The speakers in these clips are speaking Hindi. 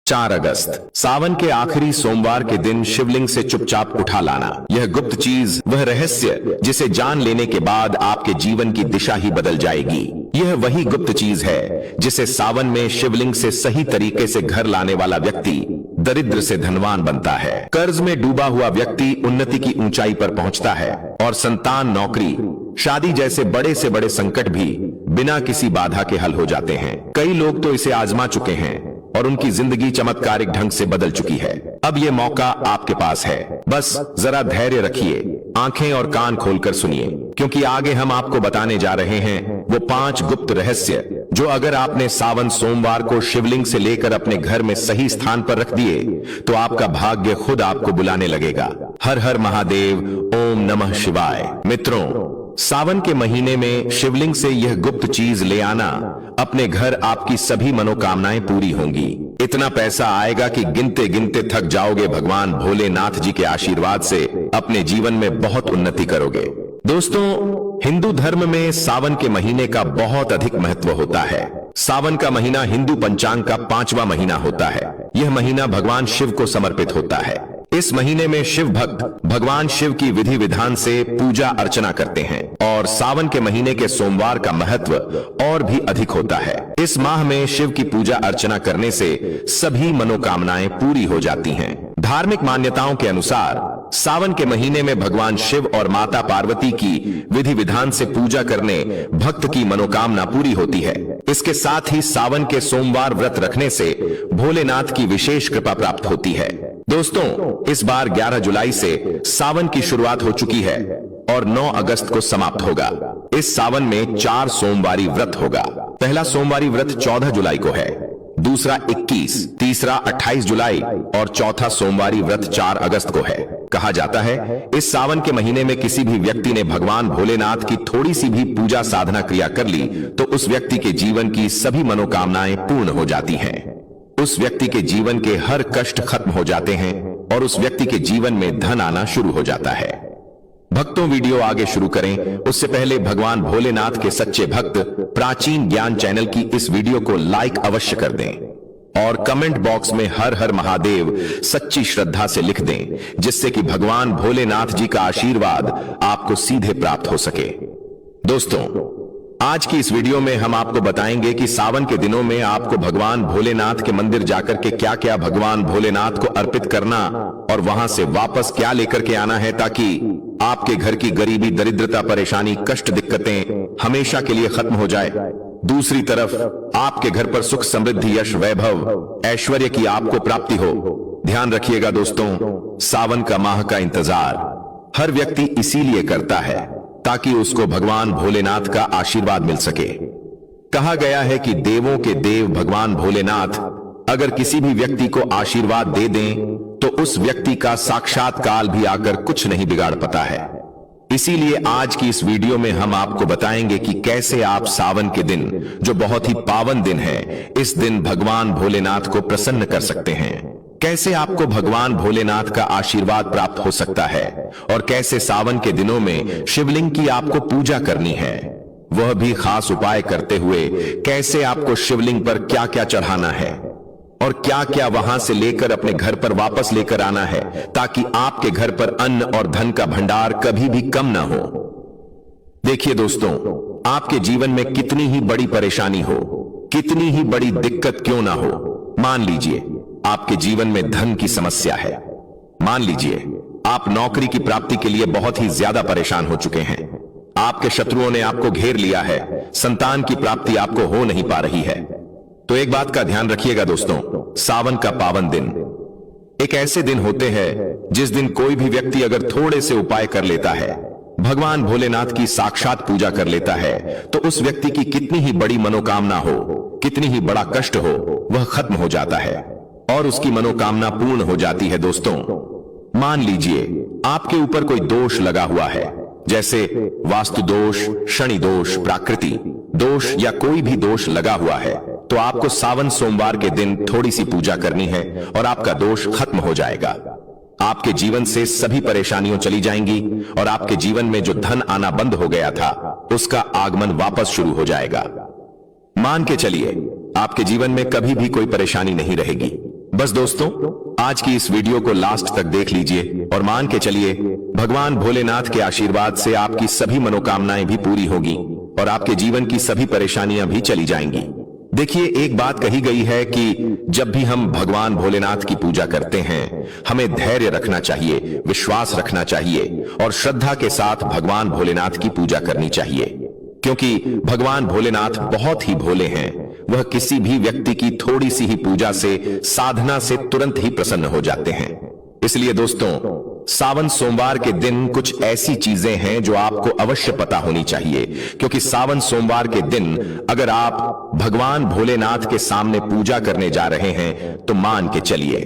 4 अगस्त सावन के आखिरी सोमवार के दिन शिवलिंग से चुपचाप उठा लाना। यह गुप्त चीज, वह रहस्य जिसे जान लेने के बाद आपके जीवन की दिशा ही बदल जाएगी। यह वही गुप्त चीज है जिसे सावन में शिवलिंग से सही तरीके से घर लाने वाला व्यक्ति दरिद्र से धनवान बनता है। कर्ज में डूबा हुआ व्यक्ति उन्नति की ऊंचाई पर पहुंचता है और संतान, नौकरी, शादी जैसे बड़े से बड़े संकट भी बिना किसी बाधा के हल हो जाते हैं। कई लोग तो इसे आजमा चुके हैं और उनकी जिंदगी चमत्कारिक ढंग से बदल चुकी है। अब ये मौका आपके पास है, बस जरा धैर्य रखिए, आंखें और कान खोलकर सुनिए, क्योंकि आगे हम आपको बताने जा रहे हैं वो 5 गुप्त रहस्य जो अगर आपने सावन सोमवार को शिवलिंग से लेकर अपने घर में सही स्थान पर रख दिए तो आपका भाग्य खुद आपको बुलाने लगेगा। हर हर महादेव, ओम नमः शिवाय। मित्रों, सावन के महीने में शिवलिंग से यह गुप्त चीज ले आना, अपने घर आपकी सभी मनोकामनाएं पूरी होंगी। इतना पैसा आएगा कि गिनते गिनते थक जाओगे। भगवान भोलेनाथ जी के आशीर्वाद से अपने जीवन में बहुत उन्नति करोगे। दोस्तों, हिंदू धर्म में सावन के महीने का बहुत अधिक महत्व होता है। सावन का महीना हिंदू पंचांग का 5वां महीना होता है। यह महीना भगवान शिव को समर्पित होता है। इस महीने में शिव भक्त भगवान शिव की विधि विधान से पूजा अर्चना करते हैं और सावन के महीने के सोमवार का महत्व और भी अधिक होता है। इस माह में शिव की पूजा अर्चना करने से सभी मनोकामनाएं पूरी हो जाती हैं। धार्मिक मान्यताओं के अनुसार सावन के महीने में भगवान शिव और माता पार्वती की विधि विधान से पूजा करने भक्त की मनोकामना पूरी होती है। इसके साथ ही सावन के सोमवार व्रत रखने से भोलेनाथ की विशेष कृपा प्राप्त होती है। दोस्तों, इस बार 11 जुलाई से सावन की शुरुआत हो चुकी है और 9 अगस्त को समाप्त होगा। इस सावन में 4 सोमवारी व्रत होगा। पहला सोमवारी व्रत 14 जुलाई को है, दूसरा 21, तीसरा 28 जुलाई और चौथा सोमवारी व्रत 4 अगस्त को है। कहा जाता है इस सावन के महीने में किसी भी व्यक्ति ने भगवान भोलेनाथ की थोड़ी सी भी पूजा साधना क्रिया कर ली तो उस व्यक्ति के जीवन की सभी मनोकामनाएं पूर्ण हो जाती हैं। उस व्यक्ति के जीवन के हर कष्ट खत्म हो जाते हैं और उस व्यक्ति के जीवन में धन आना शुरू हो जाता है। भक्तों, वीडियो आगे शुरू करें उससे पहले भगवान भोलेनाथ के सच्चे भक्त प्राचीन ज्ञान चैनल की इस वीडियो को लाइक अवश्य कर दें और कमेंट बॉक्स में हर हर महादेव सच्ची श्रद्धा से लिख दें, जिससे कि भगवान भोलेनाथ जी का आशीर्वाद आपको सीधे प्राप्त हो सके। दोस्तों, आज की इस वीडियो में हम आपको बताएंगे कि सावन के दिनों में आपको भगवान भोलेनाथ के मंदिर जाकर के क्या क्या भगवान भोलेनाथ को अर्पित करना और वहां से वापस क्या लेकर के आना है, ताकि आपके घर की गरीबी, दरिद्रता, परेशानी, कष्ट, दिक्कतें हमेशा के लिए खत्म हो जाए। दूसरी तरफ आपके घर पर सुख, समृद्धि, यश, वैभव, ऐश्वर्य की आपको प्राप्ति हो। ध्यान रखिएगा दोस्तों, सावन का माह का इंतजार हर व्यक्ति इसीलिए करता है ताकि उसको भगवान भोलेनाथ का आशीर्वाद मिल सके। कहा गया है कि देवों के देव भगवान भोलेनाथ अगर किसी भी व्यक्ति को आशीर्वाद दे दें तो उस व्यक्ति का साक्षात काल भी आकर कुछ नहीं बिगाड़ पाता है। इसीलिए आज की इस वीडियो में हम आपको बताएंगे कि कैसे आप सावन के दिन, जो बहुत ही पावन दिन है, इस दिन भगवान भोलेनाथ को प्रसन्न कर सकते हैं। कैसे आपको भगवान भोलेनाथ का आशीर्वाद प्राप्त हो सकता है और कैसे सावन के दिनों में शिवलिंग की आपको पूजा करनी है, वह भी खास उपाय करते हुए। कैसे आपको शिवलिंग पर क्या क्या चढ़ाना है और क्या क्या वहां से लेकर अपने घर पर वापस लेकर आना है, ताकि आपके घर पर अन्न और धन का भंडार कभी भी कम ना हो। देखिए दोस्तों, आपके जीवन में कितनी ही बड़ी परेशानी हो, कितनी ही बड़ी दिक्कत क्यों ना हो, मान लीजिए आपके जीवन में धन की समस्या है, मान लीजिए आप नौकरी की प्राप्ति के लिए बहुत ही ज्यादा परेशान हो चुके हैं, आपके शत्रुओं ने आपको घेर लिया है, संतान की प्राप्ति आपको हो नहीं पा रही है, तो एक बात का ध्यान रखिएगा दोस्तों, सावन का पावन दिन एक ऐसे दिन होते हैं जिस दिन कोई भी व्यक्ति अगर थोड़े से उपाय कर लेता है, भगवान भोलेनाथ की साक्षात पूजा कर लेता है, तो उस व्यक्ति की कितनी ही बड़ी मनोकामना हो, कितनी ही बड़ा कष्ट हो, वह खत्म हो जाता है और उसकी मनोकामना पूर्ण हो जाती है। दोस्तों, मान लीजिए आपके ऊपर कोई दोष लगा हुआ है, जैसे वास्तु दोष, शनि दोष, प्राकृति दोष या कोई भी दोष लगा हुआ है, तो आपको सावन सोमवार के दिन थोड़ी सी पूजा करनी है और आपका दोष खत्म हो जाएगा। आपके जीवन से सभी परेशानियां चली जाएंगी और आपके जीवन में जो धन आना बंद हो गया था उसका आगमन वापस शुरू हो जाएगा। मान के चलिए आपके जीवन में कभी भी कोई परेशानी नहीं रहेगी, बस दोस्तों, आज की इस वीडियो को लास्ट तक देख लीजिए और मान के चलिए भगवान भोलेनाथ के आशीर्वाद से आपकी सभी मनोकामनाएं भी पूरी होगी और आपके जीवन की सभी परेशानियां भी चली जाएंगी। देखिए, एक बात कही गई है कि जब भी हम भगवान भोलेनाथ की पूजा करते हैं, हमें धैर्य रखना चाहिए, विश्वास रखना चाहिए और श्रद्धा के साथ भगवान भोलेनाथ की पूजा करनी चाहिए, क्योंकि भगवान भोलेनाथ बहुत ही भोले हैं। वह किसी भी व्यक्ति की थोड़ी सी ही पूजा से, साधना से तुरंत ही प्रसन्न हो जाते हैं। इसलिए दोस्तों, सावन सोमवार के दिन कुछ ऐसी चीजें हैं जो आपको अवश्य पता होनी चाहिए, क्योंकि सावन सोमवार के दिन अगर आप भगवान भोलेनाथ के सामने पूजा करने जा रहे हैं तो मान के चलिए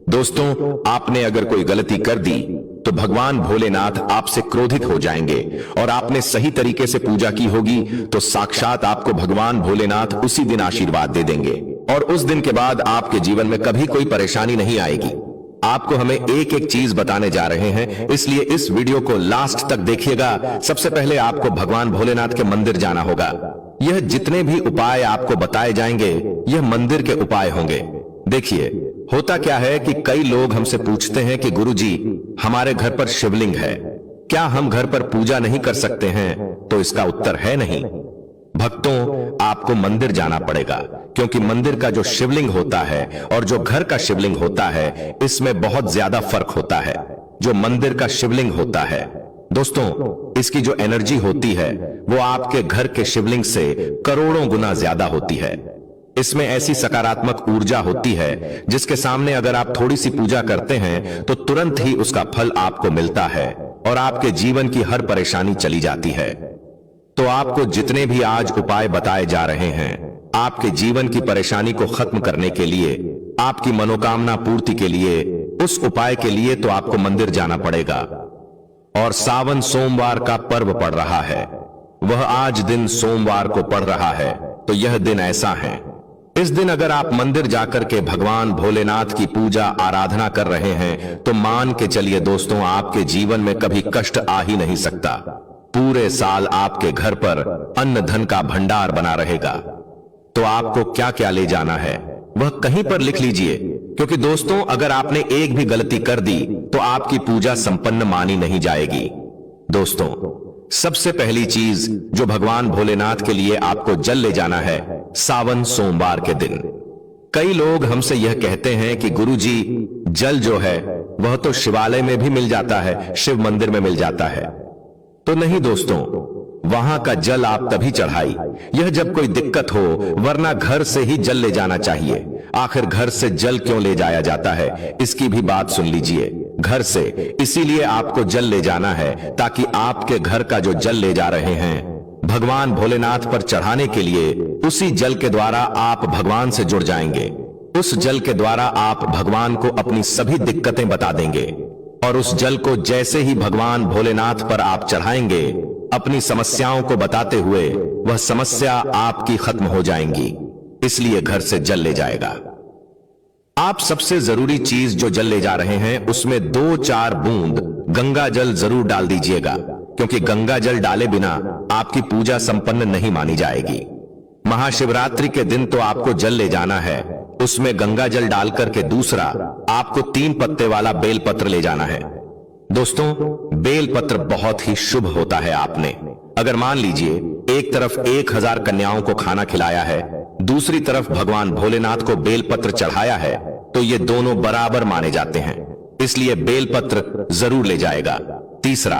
दोस्तों, आपने अगर कोई गलती कर दी तो भगवान भोलेनाथ आपसे क्रोधित हो जाएंगे और आपने सही तरीके से पूजा की होगी तो साक्षात आपको भगवान भोलेनाथ उसी दिन आशीर्वाद दे देंगे और उस दिन के बाद आपके जीवन में कभी कोई परेशानी नहीं आएगी। आपको हमें एक एक चीज बताने जा रहे हैं, इसलिए इस वीडियो को लास्ट तक देखिएगा। सबसे पहले आपको भगवान भोलेनाथ के मंदिर जाना होगा। यह जितने भी उपाय आपको बताए जाएंगे, यह मंदिर के उपाय होंगे। देखिए, होता क्या है कि कई लोग हमसे पूछते हैं कि गुरुजी, हमारे घर पर शिवलिंग है, क्या हम घर पर पूजा नहीं कर सकते हैं? तो इसका उत्तर है नहीं भक्तों, आपको मंदिर जाना पड़ेगा, क्योंकि मंदिर का जो शिवलिंग होता है और जो घर का शिवलिंग होता है, इसमें बहुत ज्यादा फर्क होता है। जो मंदिर का शिवलिंग होता है दोस्तों, इसकी जो एनर्जी होती है वो आपके घर के शिवलिंग से करोड़ों गुना ज्यादा होती है। इसमें ऐसी सकारात्मक ऊर्जा होती है जिसके सामने अगर आप थोड़ी सी पूजा करते हैं तो तुरंत ही उसका फल आपको मिलता है और आपके जीवन की हर परेशानी चली जाती है। तो आपको जितने भी आज उपाय बताए जा रहे हैं, आपके जीवन की परेशानी को खत्म करने के लिए, आपकी मनोकामना पूर्ति के लिए, उस उपाय के लिए तो आपको मंदिर जाना पड़ेगा। और सावन सोमवार का पर्व पड़ रहा है, वह आज दिन सोमवार को पड़ रहा है, तो यह दिन ऐसा है, इस दिन अगर आप मंदिर जाकर के भगवान भोलेनाथ की पूजा आराधना कर रहे हैं तो मान के चलिए दोस्तों, आपके जीवन में कभी कष्ट आ ही नहीं सकता। पूरे साल आपके घर पर अन्न धन का भंडार बना रहेगा। तो आपको क्या क्या ले जाना है वह कहीं पर लिख लीजिए, क्योंकि दोस्तों, अगर आपने एक भी गलती कर दी तो आपकी पूजा संपन्न मानी नहीं जाएगी। दोस्तों, सबसे पहली चीज जो भगवान भोलेनाथ के लिए आपको जल ले जाना है सावन सोमवार के दिन। कई लोग हमसे यह कहते हैं कि गुरुजी, जल जो है वह तो शिवालय में भी मिल जाता है, शिव मंदिर में मिल जाता है। तो नहीं दोस्तों, वहां का जल आप तभी चढ़ाई यह जब कोई दिक्कत हो, वरना घर से ही जल ले जाना चाहिए। आखिर घर से जल क्यों ले जाया जाता है, इसकी भी बात सुन लीजिए। घर से इसीलिए आपको जल ले जाना है ताकि आपके घर का जो जल ले जा रहे हैं भगवान भोलेनाथ पर चढ़ाने के लिए, उसी जल के द्वारा आप भगवान से जुड़ जाएंगे। उस जल के द्वारा आप भगवान को अपनी सभी दिक्कतें बता देंगे और उस जल को जैसे ही भगवान भोलेनाथ पर आप चढ़ाएंगे, अपनी समस्याओं को बताते हुए वह समस्या आपकी खत्म हो जाएंगी। इसलिए घर से जल ले जाएगा। आप सबसे जरूरी चीज जो जल ले जा रहे हैं उसमें 2-4 बूंद गंगा जल जरूर डाल दीजिएगा, क्योंकि गंगा जल डाले बिना आपकी पूजा संपन्न नहीं मानी जाएगी। महाशिवरात्रि के दिन तो आपको जल ले जाना है, उसमें गंगा जल डाल करके दूसरा आपको 3 पत्ते वाला बेलपत्र ले जाना है। दोस्तों, बेलपत्र बहुत ही शुभ होता है। आपने अगर मान लीजिए एक तरफ 1000 कन्याओं को खाना खिलाया है, दूसरी तरफ भगवान भोलेनाथ को बेलपत्र चढ़ाया है, तो ये दोनों बराबर माने जाते हैं, इसलिए बेलपत्र जरूर ले जाएगा। तीसरा,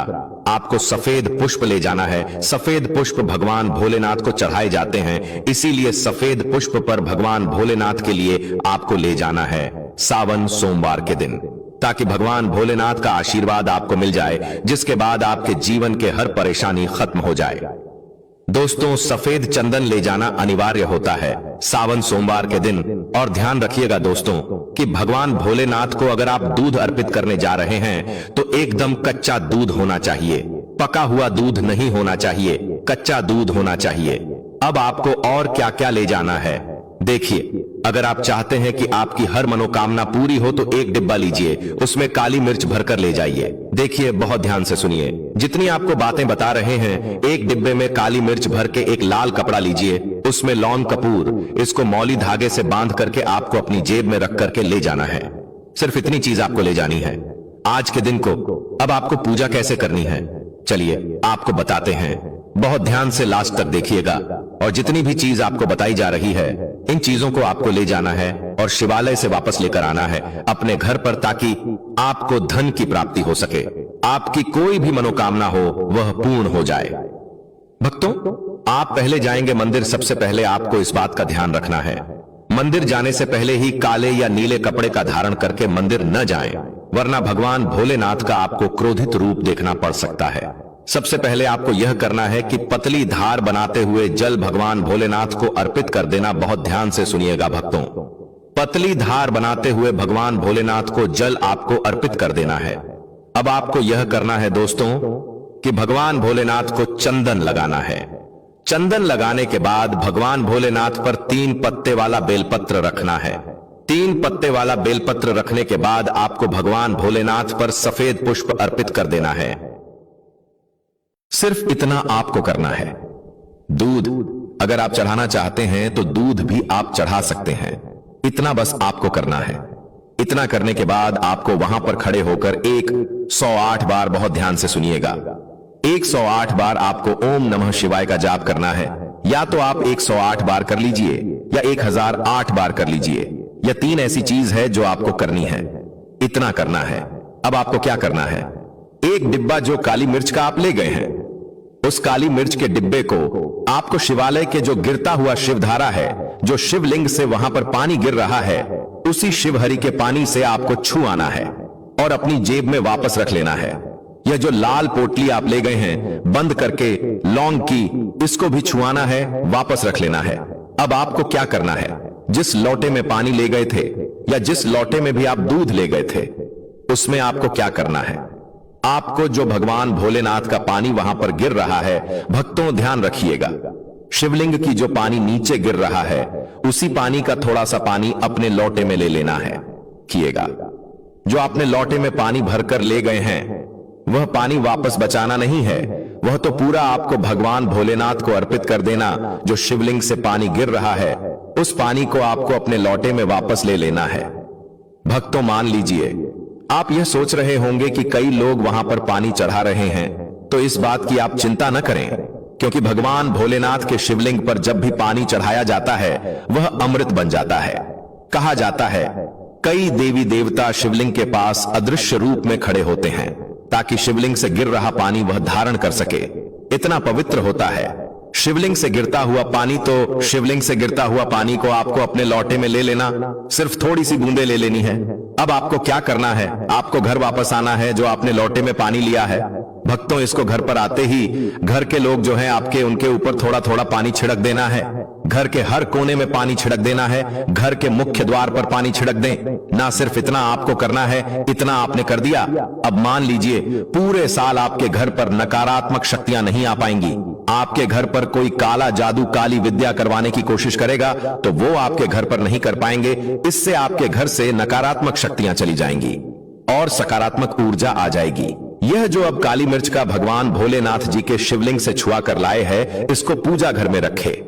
आपको सफेद पुष्प ले जाना है। सफेद पुष्प भगवान भोलेनाथ को चढ़ाए जाते हैं, इसीलिए सफेद पुष्प पर भगवान भोलेनाथ के लिए आपको ले जाना है सावन सोमवार के दिन, ताकि भगवान भोलेनाथ का आशीर्वाद आपको मिल जाए, जिसके बाद आपके जीवन के हर परेशानी खत्म हो जाए। दोस्तों, सफेद चंदन ले जाना अनिवार्य होता है सावन सोमवार के दिन। और ध्यान रखिएगा दोस्तों कि भगवान भोलेनाथ को अगर आप दूध अर्पित करने जा रहे हैं तो एकदम कच्चा दूध होना चाहिए, पका हुआ दूध नहीं होना चाहिए, कच्चा दूध होना चाहिए। अब आपको और क्या क्या ले जाना है देखिए। अगर आप चाहते हैं कि आपकी हर मनोकामना पूरी हो तो एक डिब्बा लीजिए, उसमें काली मिर्च भरकर ले जाइए। देखिए, बहुत ध्यान से सुनिए, जितनी आपको बातें बता रहे हैं, एक डिब्बे में काली मिर्च भर के एक लाल कपड़ा लीजिए, उसमें लौंग कपूर, इसको मौली धागे से बांध करके आपको अपनी जेब में रख करके ले जाना है। सिर्फ इतनी चीज आपको ले जानी है आज के दिन को। अब आपको पूजा कैसे करनी है, चलिए आपको बताते हैं। बहुत ध्यान से लास्ट तक देखिएगा, और जितनी भी चीज आपको बताई जा रही है, इन चीजों को आपको ले जाना है और शिवालय से वापस लेकर आना है अपने घर पर, ताकि आपको धन की प्राप्ति हो सके, आपकी कोई भी मनोकामना हो वह पूर्ण हो जाए। भक्तों, आप पहले जाएंगे मंदिर, सबसे पहले आपको इस बात का ध्यान रखना है, मंदिर जाने से पहले ही काले या नीले कपड़े का धारण करके मंदिर न जाएं, वरना भगवान भोलेनाथ का आपको क्रोधित रूप देखना पड़ सकता है। सबसे पहले आपको यह करना है कि पतली धार बनाते हुए जल भगवान भोलेनाथ को अर्पित कर देना। बहुत ध्यान से सुनिएगा भक्तों, पतली धार बनाते हुए भगवान भोलेनाथ को जल आपको अर्पित कर देना है। अब आपको यह करना है दोस्तों कि भगवान भोलेनाथ को चंदन लगाना है। चंदन लगाने के बाद भगवान भोलेनाथ पर 3 पत्ते वाला बेलपत्र रखना है। 3 पत्ते वाला बेलपत्र रखने के बाद आपको भगवान भोलेनाथ पर सफेद पुष्प अर्पित कर देना है। सिर्फ इतना आपको करना है। दूध अगर आप चढ़ाना चाहते हैं तो दूध भी आप चढ़ा सकते हैं, इतना बस आपको करना है। इतना करने के बाद आपको वहां पर खड़े होकर 108 बार, बहुत ध्यान से सुनिएगा, 108 बार आपको ओम नमः शिवाय का जाप करना है। या तो आप 108 बार कर लीजिए या 1008 बार कर लीजिए, या 3 ऐसी चीज है जो आपको करनी है। इतना करना है। अब आपको क्या करना है, एक डिब्बा जो काली मिर्च का आप ले गए हैं, उस काली मिर्च के डिब्बे को आपको शिवालय के जो गिरता हुआ शिवधारा है, जो शिवलिंग से वहां पर पानी गिर रहा है, उसी शिवहरि के पानी से आपको छू आना है और अपनी जेब में वापस रख लेना है। यह जो लाल पोटली आप ले गए हैं बंद करके लौंग की, इसको भी छुआना है, वापस रख लेना है। अब आपको क्या करना है, जिस लोटे में पानी ले गए थे या जिस लोटे में भी आप दूध ले गए थे, उसमें आपको क्या करना है, आपको जो भगवान भोलेनाथ का पानी वहां पर गिर रहा है, भक्तों ध्यान रखिएगा, शिवलिंग की जो पानी नीचे गिर रहा है, उसी पानी का थोड़ा सा पानी अपने लोटे में ले लेना है। किएगा, जो आपने लोटे में पानी भरकर ले गए हैं, वह पानी वापस बचाना नहीं है, वह तो पूरा आपको भगवान भोलेनाथ को अर्पित कर देना। जो शिवलिंग से पानी गिर रहा है, उस पानी को आपको अपने लोटे में वापस ले लेना है। भक्तों, मान लीजिए आप यह सोच रहे होंगे कि कई लोग वहां पर पानी चढ़ा रहे हैं, तो इस बात की आप चिंता न करें, क्योंकि भगवान भोलेनाथ के शिवलिंग पर जब भी पानी चढ़ाया जाता है वह अमृत बन जाता है। कहा जाता है कई देवी देवता शिवलिंग के पास अदृश्य रूप में खड़े होते हैं, ताकि शिवलिंग से गिर रहा पानी वह धारण कर सके। इतना पवित्र होता है शिवलिंग से गिरता हुआ पानी। तो शिवलिंग से गिरता हुआ पानी को आपको अपने लोटे में ले लेना, सिर्फ थोड़ी सी बूंदे ले लेनी है। अब आपको क्या करना है, आपको घर वापस आना है जो आपने लोटे में पानी लिया है। भक्तों, इसको घर पर आते ही घर के लोग जो हैं आपके, उनके ऊपर थोड़ा थोड़ा पानी छिड़क देना है। घर के हर कोने में पानी छिड़क देना है, घर के मुख्य द्वार पर पानी छिड़क दें। ना सिर्फ इतना आपको करना है, इतना आपने कर दिया। अब मान लीजिए पूरे साल आपके घर पर नकारात्मक शक्तियां नहीं आ पाएंगी। आपके घर पर कोई काला जादू, काली विद्या करवाने की कोशिश करेगा तो वो आपके घर पर नहीं कर पाएंगे। इससे आपके घर से नकारात्मक शक्तियां चली जाएंगी और सकारात्मक ऊर्जा आ जाएगी। यह जो अब काली मिर्च का भगवान भोलेनाथ जी के शिवलिंग से छुआ कर लाए हैं, इसको पूजा घर में रखे।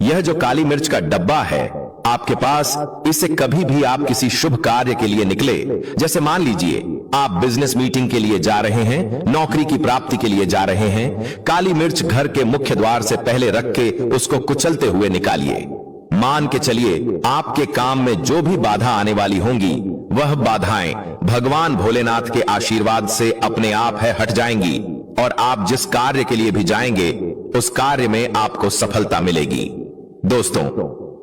यह जो काली मिर्च का डब्बा है आपके पास, इसे कभी भी आप किसी शुभ कार्य के लिए निकले, जैसे मान लीजिए आप बिजनेस मीटिंग के लिए जा रहे हैं, नौकरी की प्राप्ति के लिए जा रहे हैं, काली मिर्च घर के मुख्य द्वार से पहले रख के उसको कुचलते हुए निकालिए। मान के चलिए आपके काम में जो भी बाधा आने वाली होंगी, वह बाधाएं भगवान भोलेनाथ के आशीर्वाद से अपने आप है हट जाएंगी, और आप जिस कार्य के लिए भी जाएंगे उस कार्य में आपको सफलता मिलेगी। दोस्तों,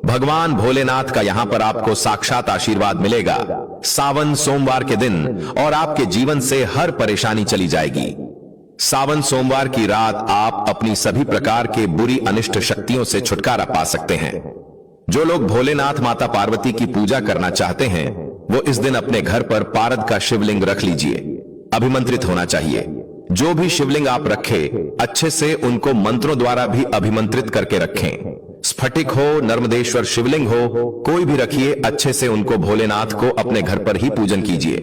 भगवान भोलेनाथ का यहां पर आपको साक्षात आशीर्वाद मिलेगा सावन सोमवार के दिन, और आपके जीवन से हर परेशानी चली जाएगी। सावन सोमवार की रात आप अपनी सभी प्रकार के बुरी अनिष्ट शक्तियों से छुटकारा पा सकते हैं। जो लोग भोलेनाथ माता पार्वती की पूजा करना चाहते हैं, वो इस दिन अपने घर पर पारद का शिवलिंग रख लीजिए। अभिमंत्रित होना चाहिए। जो भी शिवलिंग आप रखें, अच्छे से उनको मंत्रों द्वारा भी अभिमंत्रित करके रखें। स्फटिक हो, नर्मदेश्वर शिवलिंग हो, कोई भी रखिए, अच्छे से उनको भोलेनाथ को अपने घर पर ही पूजन कीजिए।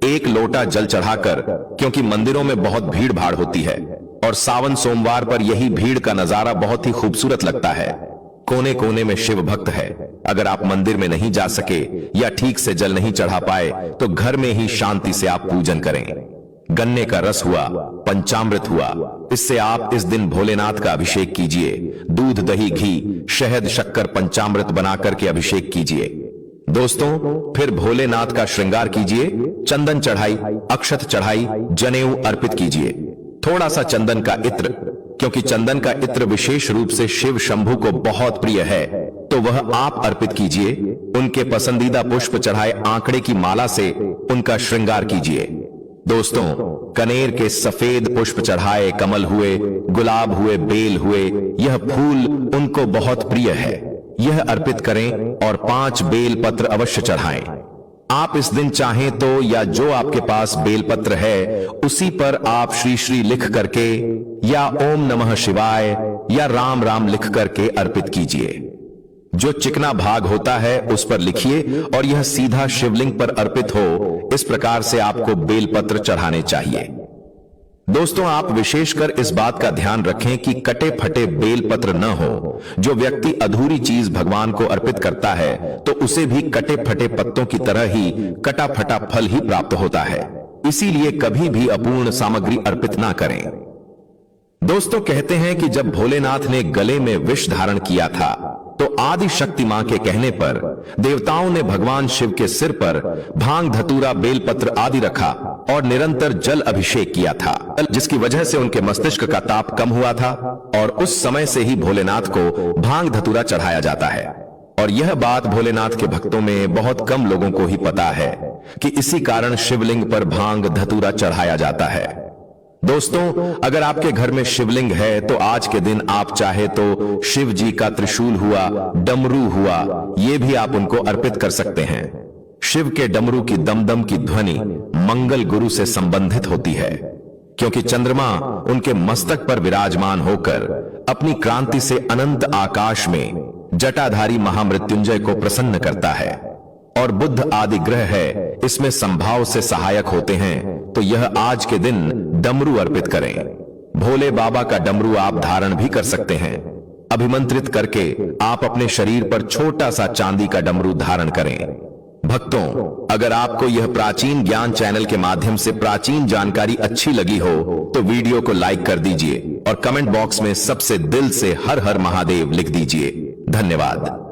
एक लोटा जल चढ़ाकर, क्योंकि मंदिरों में बहुत भीड़ भाड़ होती है और सावन सोमवार पर यही भीड़ का नजारा बहुत ही खूबसूरत लगता है। कोने कोने में शिव भक्त है। अगर आप मंदिर में नहीं जा सके या ठीक से जल नहीं चढ़ा पाए तो घर में ही शांति से आप पूजन करें। गन्ने का रस हुआ, पंचामृत हुआ, इससे आप इस दिन भोलेनाथ का अभिषेक कीजिए। दूध, दही, घी, शहद, शक्कर, पंचामृत बनाकर के अभिषेक कीजिए। दोस्तों, फिर भोलेनाथ का श्रृंगार कीजिए। चंदन चढ़ाई, अक्षत चढ़ाई, जनेऊ अर्पित कीजिए। थोड़ा सा चंदन का इत्र, क्योंकि चंदन का इत्र विशेष रूप से शिव शंभु को बहुत प्रिय है, तो वह आप अर्पित कीजिए। उनके पसंदीदा पुष्प चढ़ाए आंकड़े की माला से उनका श्रृंगार कीजिए। दोस्तों, कनेर के सफेद पुष्प चढ़ाए, कमल हुए, गुलाब हुए, बेल हुए, यह फूल उनको बहुत प्रिय है, यह अर्पित करें और 5 बेल पत्र अवश्य चढ़ाएं। आप इस दिन चाहें तो या जो आपके पास बेलपत्र है उसी पर आप श्री श्री लिख करके या ओम नमः शिवाय या राम राम लिख करके अर्पित कीजिए। जो चिकना भाग होता है उस पर लिखिए और यह सीधा शिवलिंग पर अर्पित हो। इस प्रकार से आपको बेलपत्र चढ़ाने चाहिए। दोस्तों, आप विशेषकर इस बात का ध्यान रखें कि कटे फटे बेलपत्र न हो। जो व्यक्ति अधूरी चीज भगवान को अर्पित करता है तो उसे भी कटे फटे पत्तों की तरह ही कटा फटा फल ही प्राप्त होता है। इसीलिए कभी भी अपूर्ण सामग्री अर्पित ना करें। दोस्तों, कहते हैं कि जब भोलेनाथ ने गले में विष धारण किया था तो आदि शक्ति मां के कहने पर देवताओं ने भगवान शिव के सिर पर भांग, धतूरा, बेलपत्र आदि रखा और निरंतर जल अभिषेक किया था, जिसकी वजह से उनके मस्तिष्क का ताप कम हुआ था और उस समय से ही भोलेनाथ को भांग धतूरा चढ़ाया जाता है। और यह बात भोलेनाथ के भक्तों में बहुत कम लोगों को ही पता है कि इसी कारण शिवलिंग पर भांग धतूरा चढ़ाया जाता है। दोस्तों, अगर आपके घर में शिवलिंग है तो आज के दिन आप चाहे तो शिव जी का त्रिशूल हुआ, डमरू हुआ, ये भी आप उनको अर्पित कर सकते हैं। शिव के डमरू की दमदम की ध्वनि मंगल गुरु से संबंधित होती है, क्योंकि चंद्रमा उनके मस्तक पर विराजमान होकर अपनी क्रांति से अनंत आकाश में जटाधारी महामृत्युंजय को प्रसन्न करता है और बुध आदि ग्रह है इसमें संभाव से सहायक होते हैं। तो यह आज के दिन डमरू अर्पित करें। भोले बाबा का डमरू आप धारण भी कर सकते हैं। अभिमंत्रित करके आप अपने शरीर पर छोटा सा चांदी का डमरू धारण करें। भक्तों, अगर आपको यह प्राचीन ज्ञान चैनल के माध्यम से प्राचीन जानकारी अच्छी लगी हो तो वीडियो को लाइक कर दीजिए और कमेंट बॉक्स में सबसे दिल से हर हर महादेव लिख दीजिए। धन्यवाद।